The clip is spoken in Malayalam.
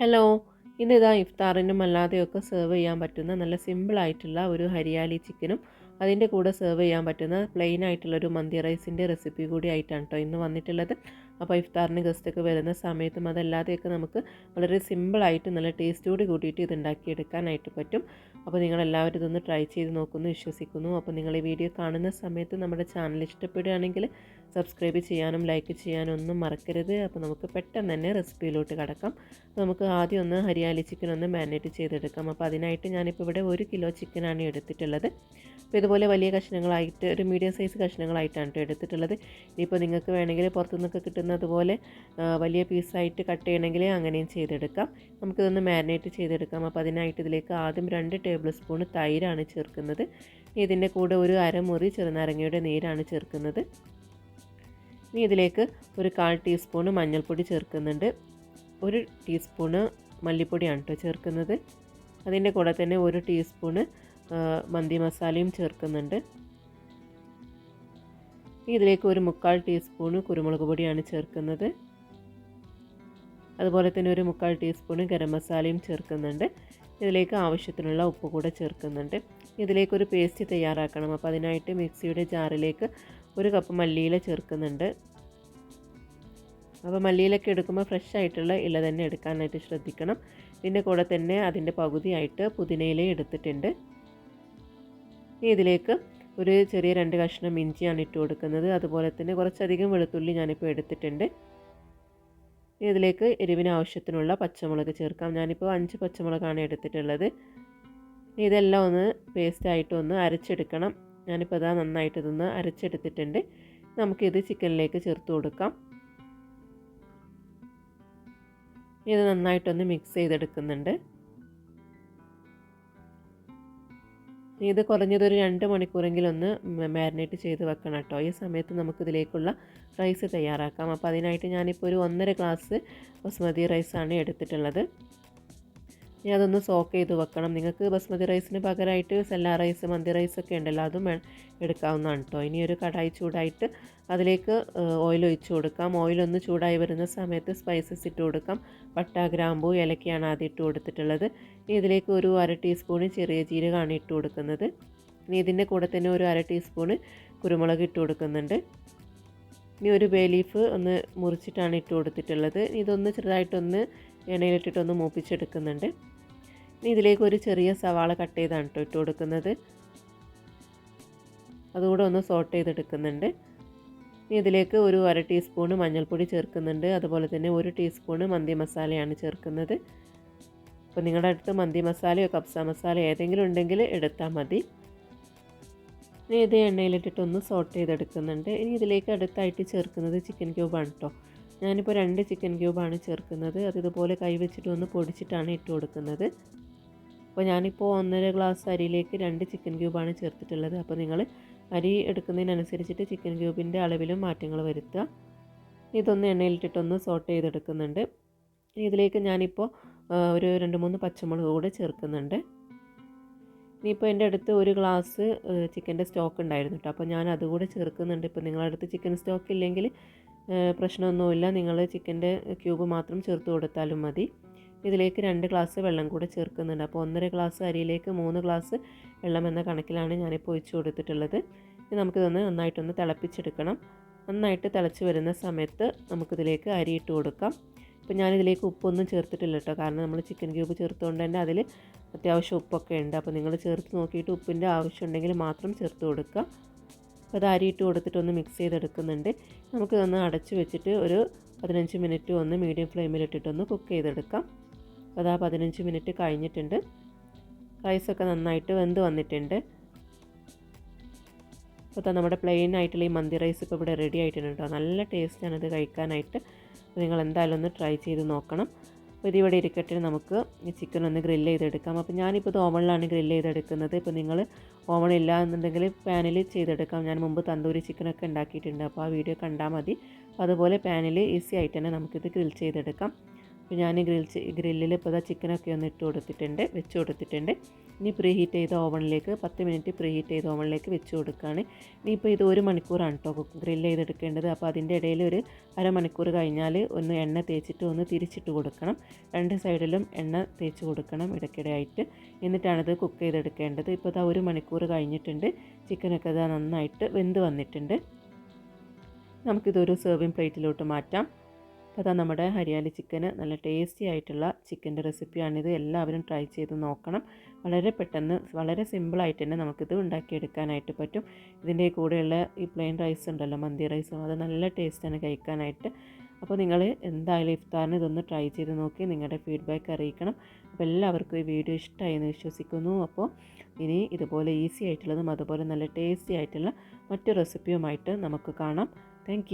ഹലോ, ഇന്നിതാ ഇഫ്താറിനും അല്ലാതെയൊക്കെ സെർവ് ചെയ്യാൻ പറ്റുന്ന നല്ല സിമ്പിളായിട്ടുള്ള ഒരു ഹരിയാലി ചിക്കനും അതിൻ്റെ കൂടെ സെർവ് ചെയ്യാൻ പറ്റുന്ന പ്ലെയിൻ ആയിട്ടുള്ളൊരു മന്തി റൈസിൻ്റെ റെസിപ്പി കൂടി ആയിട്ടാണ് കേട്ടോ ഇന്ന് വന്നിട്ടുള്ളത്. അപ്പോൾ ഇഫ്താറിന് ഗസ്റ്റൊക്കെ വരുന്ന സമയത്തും അതല്ലാതെയൊക്കെ നമുക്ക് വളരെ സിമ്പിളായിട്ട് നല്ല ടേസ്റ്റോട് കൂടിയിട്ട് ഇത് ഉണ്ടാക്കിയെടുക്കാനായിട്ട് പറ്റും. അപ്പോൾ നിങ്ങളെല്ലാവരും ഇതൊന്ന് ട്രൈ ചെയ്ത് നോക്കുമെന്ന് വിശ്വസിക്കുന്നു. അപ്പോൾ നിങ്ങൾ ഈ വീഡിയോ കാണുന്ന സമയത്ത് നമ്മുടെ ചാനൽ ഇഷ്ടപ്പെടുകയാണെങ്കിൽ സബ്സ്ക്രൈബ് ചെയ്യാനും ലൈക്ക് ചെയ്യാനും ഒന്നും മറക്കരുത്. അപ്പോൾ നമുക്ക് പെട്ടെന്ന് തന്നെ റെസിപ്പിയിലോട്ട് കടക്കാം. നമുക്ക് ആദ്യം ഒന്ന് ഹരിയാലി ചിക്കൻ ഒന്ന് മാരിനേറ്റ് ചെയ്തെടുക്കാം. അപ്പോൾ അതിനായിട്ട് ഞാനിപ്പോൾ ഇവിടെ 1 കിലോ ചിക്കനാണ് എടുത്തിട്ടുള്ളത്. അപ്പോൾ ഇതുപോലെ വലിയ കഷ്ണങ്ങളായിട്ട് ഒരു മീഡിയം സൈസ് കഷ്ണങ്ങളായിട്ടാണ് കേട്ടോ എടുത്തിട്ടുള്ളത്. ഇനിയിപ്പോൾ നിങ്ങൾക്ക് വേണമെങ്കിൽ പുറത്തുനിന്നൊക്കെ കിട്ടുന്നതുപോലെ വലിയ പീസായിട്ട് കട്ട് ചെയ്യണമെങ്കിൽ അങ്ങനെയും ചെയ്തെടുക്കാം. നമുക്കിതൊന്ന് മാരിനേറ്റ് ചെയ്തെടുക്കാം. അപ്പോൾ അതിനായിട്ട് ഇതിലേക്ക് ആദ്യം 2 ടേബിൾ സ്പൂൺ തൈരാണ് ചേർക്കുന്നത്. ഇതിൻ്റെ കൂടെ ഒരു അരമുറി ചെറുനാരങ്ങയുടെ നീരാണ് ചേർക്കുന്നത്. ഇനി ഇതിലേക്ക് ഒരു 1/4 ടീസ്പൂൺ മഞ്ഞൾപ്പൊടി ചേർക്കുന്നുണ്ട്. 1 ടീസ്പൂണ് മല്ലിപ്പൊടിയാണ് കേട്ടോ ചേർക്കുന്നത്. അതിൻ്റെ കൂടെ തന്നെ 1 ടീസ്പൂണ് മന്തി മസാലയും ചേർക്കുന്നുണ്ട്. ഇതിലേക്ക് ഒരു 3/4 ടീസ്പൂണ് കുരുമുളക് പൊടിയാണ് ചേർക്കുന്നത്. അതുപോലെ തന്നെ ഒരു 3/4 ടീസ്പൂണ് ഗരം മസാലയും ചേർക്കുന്നുണ്ട്. ഇതിലേക്ക് ആവശ്യത്തിനുള്ള ഉപ്പ് കൂടെ ചേർക്കുന്നുണ്ട്. ഇതിലേക്കൊരു പേസ്റ്റ് തയ്യാറാക്കണം. അപ്പോൾ അതിനായിട്ട് മിക്സിയുടെ ജാറിലേക്ക് 1 കപ്പ് മല്ലിയില ചേർക്കുന്നുണ്ട്. അപ്പോൾ മല്ലിയിലൊക്കെ എടുക്കുമ്പോൾ ഫ്രഷ് ആയിട്ടുള്ള ഇല തന്നെ എടുക്കാനായിട്ട് ശ്രദ്ധിക്കണം. ഇതിൻ്റെ കൂടെ തന്നെ അതിൻ്റെ പകുതിയായിട്ട് പുതിനയില എടുത്തിട്ടുണ്ട്. ഇനി ഇതിലേക്ക് ഒരു ചെറിയ 2 കഷ്ണം ഇഞ്ചിയാണ് ഇട്ട് കൊടുക്കുന്നത്. അതുപോലെ തന്നെ കുറച്ചധികം വെളുത്തുള്ളി ഞാനിപ്പോൾ എടുത്തിട്ടുണ്ട്. ഇതിലേക്ക് എരിവിന് ആവശ്യത്തിനുള്ള പച്ചമുളക് ചേർക്കാം. ഞാനിപ്പോൾ 5 പച്ചമുളകാണ് എടുത്തിട്ടുള്ളത്. ഇതെല്ലാം ഒന്ന് പേസ്റ്റായിട്ട് ഒന്ന് അരച്ചെടുക്കണം. ഞാനിപ്പോൾ അതാ നന്നായിട്ട് ഇതൊന്ന് അരച്ചെടുത്തിട്ടുണ്ട്. നമുക്കിത് ചിക്കനിലേക്ക് ചേർത്ത് കൊടുക്കാം. ഇത് നന്നായിട്ടൊന്ന് മിക്സ് ചെയ്തെടുക്കുന്നുണ്ട്. ഇത് കുറഞ്ഞതൊരു 2 മണിക്കൂറെങ്കിലും ഒന്ന് മാരിനേറ്റ് ചെയ്ത് വെക്കണം കേട്ടോ. ഈ സമയത്ത് നമുക്കിതിലേക്കുള്ള റൈസ് തയ്യാറാക്കാം. അപ്പോൾ അതിനായിട്ട് ഞാനിപ്പോൾ ഒരു 1.5 ഗ്ലാസ് ബസ്മതി റൈസാണ് എടുത്തിട്ടുള്ളത്. ഇനി അതൊന്ന് സോക്ക് ചെയ്ത് വെക്കണം. നിങ്ങൾക്ക് ബസ്മതി റൈസിന് പകരമായിട്ട് സെല്ല റൈസ് മന്തി റൈസൊക്കെ ഉണ്ടല്ലോ, അതും എടുക്കാവുന്നതാണ് കേട്ടോ. ഇനി ഒരു കടായി ചൂടായിട്ട് അതിലേക്ക് ഓയിൽ ഒഴിച്ച് കൊടുക്കാം. ഓയിലൊന്ന് ചൂടായി വരുന്ന സമയത്ത് സ്പൈസസ് ഇട്ട് കൊടുക്കാം. പട്ട, ഗ്രാമ്പൂ, ഏലക്കയാണ് ആദ്യം ഇട്ട് കൊടുത്തിട്ടുള്ളത്. ഇനി ഇതിലേക്ക് ഒരു 1/2 ടീസ്പൂണ് ചെറിയ ജീരകമാണ് ഇട്ട് കൊടുക്കുന്നത്. ഇനി ഇതിൻ്റെ കൂടെ തന്നെ ഒരു 1/2 ടീസ്പൂണ് കുരുമുളക് ഇട്ട് കൊടുക്കുന്നുണ്ട്. ഇനി ഒരു ബേ ലീഫ് ഒന്ന് മുറിച്ചിട്ടാണ് ഇട്ട് കൊടുത്തിട്ടുള്ളത്. ഇതൊന്ന് ചെറുതായിട്ടൊന്ന് എണ്ണയിലിട്ടിട്ടൊന്ന് മൂപ്പിച്ചെടുക്കുന്നുണ്ട്. ഇനി ഇതിലേക്ക് ഒരു ചെറിയ സവാള കട്ട് ചെയ്താണ് കേട്ടോ ഇട്ട് കൊടുക്കുന്നത്. അതുകൂടെ ഒന്ന് സോട്ട് ചെയ്തെടുക്കുന്നുണ്ട്. ഇനി ഇതിലേക്ക് ഒരു 1/2 ടീസ്പൂണ് മഞ്ഞൾപ്പൊടി ചേർക്കുന്നുണ്ട്. അതുപോലെ തന്നെ 1 ടീസ്പൂണ് മന്തി മസാലയാണ് ചേർക്കുന്നത്. അപ്പോൾ നിങ്ങളുടെ അടുത്ത് മന്തി മസാലയോ കബ്സ മസാല ഏതെങ്കിലും ഉണ്ടെങ്കിൽ എടുത്താൽ മതി. ഇനി ഇത് എണ്ണയിലിട്ടിട്ടൊന്ന് സോട്ട് ചെയ്തെടുക്കുന്നുണ്ട്. ഇനി ഇതിലേക്ക് അടുത്തായിട്ട് ചേർക്കുന്നത് ചിക്കൻ ക്യൂബാണ് കേട്ടോ. ഞാനിപ്പോൾ 2 ചിക്കൻ ക്യൂബാണ് ചേർക്കുന്നത്. അത് ഇതുപോലെ കൈ വെച്ചിട്ട് ഒന്ന് പൊടിച്ചിട്ടാണ് ഇട്ട് കൊടുക്കുന്നത്. അപ്പോൾ ഞാനിപ്പോൾ 1.5 ഗ്ലാസ് അരിയിലേക്ക് 2 ചിക്കൻ ക്യൂബാണ് ചേർത്തിട്ടുള്ളത്. അപ്പോൾ നിങ്ങൾ അരി എടുക്കുന്നതിനനുസരിച്ചിട്ട് ചിക്കൻ ക്യൂബിൻ്റെ അളവിലും മാറ്റങ്ങൾ വരുത്തുക. ഇതൊന്ന് എണ്ണയിലിട്ടിട്ടൊന്ന് സോട്ട് ചെയ്തെടുക്കുന്നുണ്ട്. ഇതിലേക്ക് ഞാനിപ്പോൾ ഒരു 2-3 പച്ചമുളക് കൂടെ ചേർക്കുന്നുണ്ട്. ഇനിയിപ്പോൾ എൻ്റെ അടുത്ത് 1 ഗ്ലാസ് ചിക്കൻ്റെ സ്റ്റോക്ക് ഉണ്ടായിരുന്നു കേട്ടോ. അപ്പോൾ ഞാൻ അതുകൂടെ ചേർക്കുന്നുണ്ട്. ഇപ്പോൾ നിങ്ങളുടെ അടുത്ത് ചിക്കൻ സ്റ്റോക്ക് ഇല്ലെങ്കിൽ പ്രശ്നമൊന്നുമില്ല, നിങ്ങൾ ചിക്കൻ്റെ ക്യൂബ് മാത്രം ചേർത്ത് കൊടുത്താലും മതി. ഇതിലേക്ക് 2 ഗ്ലാസ് വെള്ളം കൂടെ ചേർക്കുന്നുണ്ട്. അപ്പോൾ 1.5 ഗ്ലാസ് അരിയിലേക്ക് 3 ഗ്ലാസ് വെള്ളം എന്ന കണക്കിലാണ് ഞാനിപ്പോൾ ഒഴിച്ച് കൊടുത്തിട്ടുള്ളത്. ഇനി നമുക്കിതൊന്ന് നന്നായിട്ടൊന്ന് തിളപ്പിച്ചെടുക്കണം. നന്നായിട്ട് തിളച്ച് വരുന്ന സമയത്ത് നമുക്കിതിലേക്ക് അരി ഇട്ട് കൊടുക്കാം. ഇപ്പോൾ ഞാനിതിലേക്ക് ഉപ്പൊന്നും ചേർത്തിട്ടില്ല കേട്ടോ, കാരണം നമ്മൾ ചിക്കൻ ക്യൂബ് ചേർത്തുകൊണ്ട് തന്നെ അതിൽ അത്യാവശ്യം ഉപ്പൊക്കെ ഉണ്ട്. അപ്പോൾ നിങ്ങൾ ചേർത്ത് നോക്കിയിട്ട് ഉപ്പിൻ്റെ ആവശ്യമുണ്ടെങ്കിൽ മാത്രം ചേർത്ത് കൊടുക്കുക. അപ്പോൾ അത് അരി ഇട്ട് കൊടുത്തിട്ടൊന്ന് മിക്സ് ചെയ്തെടുക്കുന്നുണ്ട്. നമുക്കിതൊന്ന് അടച്ച് വെച്ചിട്ട് ഒരു 15 മിനിറ്റ് ഒന്ന് മീഡിയം ഫ്ലെയിമിലിട്ടിട്ടൊന്ന് കുക്ക് ചെയ്തെടുക്കാം. അപ്പോൾ അതാ 15 മിനിറ്റ് കഴിഞ്ഞിട്ടുണ്ട്. റൈസൊക്കെ നന്നായിട്ട് വെന്ത് വന്നിട്ടുണ്ട്. അപ്പോൾ നമ്മുടെ പ്ലെയിൻ ആയിട്ടുള്ള ഈ മന്തി റൈസ് ഇപ്പോൾ ഇവിടെ റെഡി ആയിട്ടുണ്ട് കേട്ടോ. നല്ല ടേസ്റ്റാണ് ഇത് കഴിക്കാനായിട്ട്. നിങ്ങൾ എന്തായാലും ഒന്ന് ട്രൈ ചെയ്ത് നോക്കണം. അപ്പോൾ ഇതിവിടെ ഇരിക്കട്ടെ, നമുക്ക് ചിക്കൻ ഒന്ന് ഗ്രില്ല് ചെയ്തെടുക്കാം. അപ്പോൾ ഞാനിപ്പോൾ ഇത് ഓവണിലാണ് ഗ്രില്ല് ചെയ്തെടുക്കുന്നത്. ഇപ്പോൾ നിങ്ങൾ ഓവൺ ഇല്ല എന്നുണ്ടെങ്കിൽ പാനിൽ ചെയ്തെടുക്കാം. ഞാൻ മുമ്പ് തന്തൂരി ചിക്കനൊക്കെ ഉണ്ടാക്കിയിട്ടുണ്ട്. അപ്പോൾ ആ വീഡിയോ കണ്ടാൽ മതി. അപ്പോൾ അതുപോലെ പാനിൽ ഈസി ആയിട്ട് തന്നെ നമുക്കിത് ഗ്രിൽ ചെയ്തെടുക്കാം. അപ്പോൾ ഞാൻ ഗ്രില്ലിൽ ഇപ്പോൾ ചിക്കനൊക്കെ ഒന്ന് വെച്ച് കൊടുത്തിട്ടുണ്ട്. ഇനി പ്രീ ഹീറ്റ് ചെയ്ത ഓവണിലേക്ക് 10 മിനിറ്റ് പ്രീ ഹീറ്റ് ചെയ്ത ഓവണിലേക്ക് വെച്ച് കൊടുക്കുകയാണ്. ഇനിയിപ്പോൾ ഇത് 1 മണിക്കൂറാണ് കേട്ടോ ഗ്രില്ല് ചെയ്തെടുക്കേണ്ടത്. അപ്പോൾ അതിൻ്റെ ഇടയിൽ ഒരു അരമണിക്കൂർ കഴിഞ്ഞാൽ ഒന്ന് എണ്ണ തേച്ചിട്ട് ഒന്ന് തിരിച്ചിട്ട് കൊടുക്കണം. 2 സൈഡിലും എണ്ണ തേച്ച് കൊടുക്കണം ഇടയ്ക്കിടെയായിട്ട്. എന്നിട്ടാണിത് കുക്ക് ചെയ്തെടുക്കേണ്ടത്. ഇപ്പോൾ ഇതാ 1 മണിക്കൂർ കഴിഞ്ഞിട്ടുണ്ട്. ചിക്കനൊക്കെ ഇതാ നന്നായിട്ട് വെന്ത് വന്നിട്ടുണ്ട്. നമുക്കിതൊരു സെർവിങ് പ്ലേറ്റിലോട്ട് മാറ്റാം. അപ്പോൾ അതാ നമ്മുടെ ഹരിയാലി ചിക്കന് നല്ല ടേസ്റ്റി ആയിട്ടുള്ള ചിക്കൻ്റെ റെസിപ്പിയാണിത്. എല്ലാവരും ട്രൈ ചെയ്ത് നോക്കണം. വളരെ പെട്ടെന്ന് വളരെ സിമ്പിളായിട്ട് തന്നെ നമുക്കിത് ഉണ്ടാക്കിയെടുക്കാനായിട്ട് പറ്റും. ഇതിൻ്റെ കൂടെയുള്ള ഈ പ്ലെയിൻ റൈസ് ഉണ്ടല്ലോ, മന്തി റൈസും, അത് നല്ല ടേസ്റ്റാണ് കഴിക്കാനായിട്ട്. അപ്പോൾ നിങ്ങൾ എന്തായാലും ഇഫ്താറിന് ഇതൊന്ന് ട്രൈ ചെയ്ത് നോക്കി നിങ്ങളുടെ ഫീഡ്ബാക്ക് അറിയിക്കണം. അപ്പോൾ എല്ലാവർക്കും ഈ വീഡിയോ ഇഷ്ടമായി എന്ന് വിശ്വസിക്കുന്നു. അപ്പോൾ ഇനി ഇതുപോലെ ഈസി ആയിട്ടുള്ളതും അതുപോലെ നല്ല ടേസ്റ്റി ആയിട്ടുള്ള മറ്റു റെസിപ്പിയുമായിട്ട് നമുക്ക് കാണാം. താങ്ക്